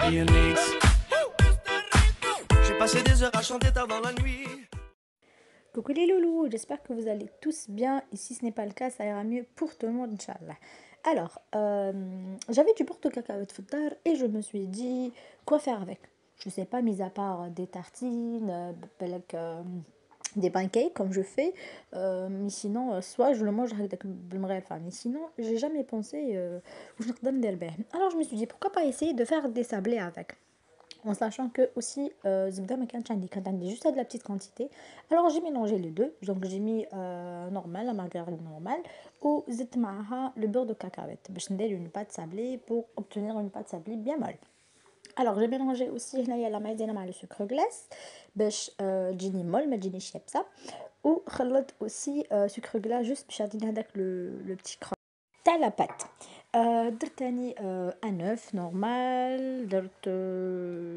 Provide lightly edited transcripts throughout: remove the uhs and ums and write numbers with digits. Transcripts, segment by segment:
J'ai passé des heures à chanter tard dans la nuit. Coucou les loulous, j'espère que vous allez tous bien et si ce n'est pas le cas, ça ira mieux pour tout le monde, Inch'Allah. Alors, j'avais du beurre de cacahuète foutar et je me suis dit quoi faire avec. Je sais pas, mis à part des tartines, des pancakes comme je fais, mais sinon, soit je le mange avec mais sinon, j'ai jamais pensé où je donne des alors je me suis dit pourquoi pas essayer de faire des sablés avec. En sachant que aussi zebda ma كانش عندي كانت عندي juste de la petite quantité, alors j'ai mélangé les deux, donc j'ai mis normal la margarine normale ou زدت معها le beurre de cacahuète باش ندير une pâte sablée pour obtenir une pâte sablée bien molle. Alors j'ai mélangé aussi هنايا la maïzena مع le sucre glace باش تجيني مول ما تجينيش يابسه وخلطت aussi sucre glace juste باش يعطيني هذاك le petit creux تاع la pâte. درت تاني ان اوف نورمال درت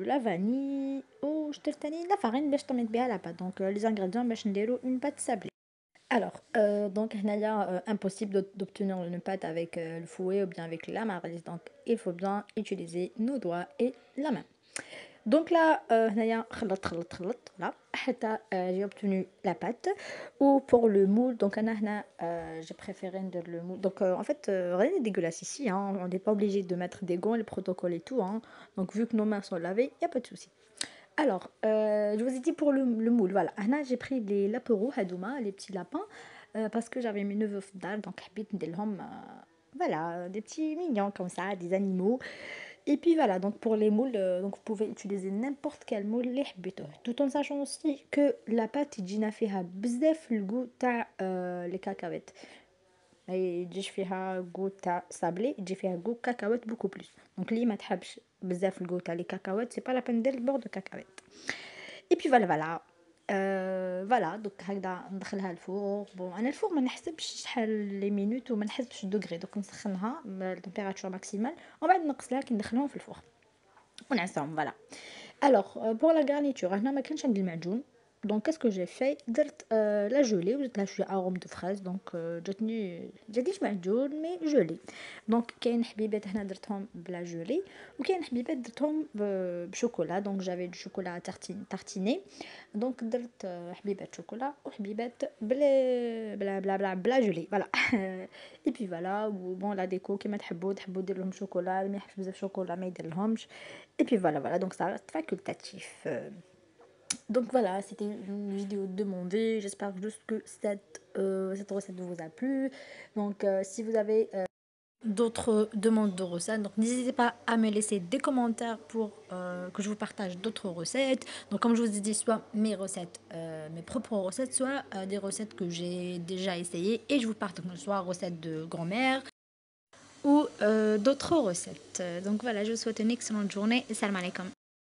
لا فاني وشدرت تاني لا فارين باش طميت بها لا بات دونك لي زانغريديون باش نديرو اون بات سابلي. Alors, donc, impossible d'obtenir une pâte avec le fouet ou bien avec la maryse. Donc, il faut bien utiliser nos doigts et la main. Donc là, j'ai obtenu la pâte. Ou pour le moule, donc j'ai préféré le moule. Donc en fait, rien n'est dégueulasse ici, hein. On n'est pas obligé de mettre des gants, le protocole et tout, hein. Donc vu que nos mains sont lavées, il n'y a pas de souci. Alors, je vous ai dit pour le moule, voilà. J'ai pris les laperoux, hadouma, les petits lapins, parce que j'avais mes neveux fdal, donc voilà, des petits mignons comme ça, des animaux. Et puis voilà, donc pour les moules, donc vous pouvez utiliser n'importe quel moule les حبيتوه. Tout en sachant aussi que la pâte تجينا فيها بزاف الجو تاع les cacahuètes. ما يجيش فيها جو تاع sablé, يجي فيها جو cacahuète beaucoup plus. Donc اللي ما تحبش بزاف الجو تاع les cacahuètes, c'est pas la peine ندير البور de cacahuètes. Et puis voilà. فوالا دوك هكذا ندخلها الفور. بون انا الفور ما نحسبش شحال لي مينوت وما نحسبش الدوغري، دوك نسخنها بالتمبيراتور ماكسيمال ومن بعد نقص لها كي ندخلهم في الفور ونعصهم. فوالا الوغ بور لا غارنيتور هنا ما كانش عندي المعجون، دونك كاسكو جي في درت لا جولي ودرت لها شويه اروم دو فريز، دونك جاتنيش معجون مي جولي. دونك كاين حبيبات هنا درتهم بلا جولي وكاين حبيبات درتهم بشوكولا، دونك جافي دو شوكولا تارتيني، دونك درت حبيبات شوكولا وحبيبات بلا جولي. فوالا اي بي فوالا بون لا ديكو كيما تحبوا دير لهم شوكولا، اللي ما يحبش بزاف شوكولا ما يدير لهمش. Et puis voilà, donc ça reste facultatif. Donc voilà, c'était une vidéo demandée. J'espère juste que cette recette vous a plu. Donc si vous avez d'autres demandes de recettes, donc n'hésitez pas à me laisser des commentaires pour que je vous partage d'autres recettes. Donc comme je vous ai dit, soit mes recettes, mes propres recettes, soit des recettes que j'ai déjà essayées et je vous partage, soit recettes de grand-mère ou d'autres recettes. Donc voilà, je vous souhaite une excellente journée et salam alaikum.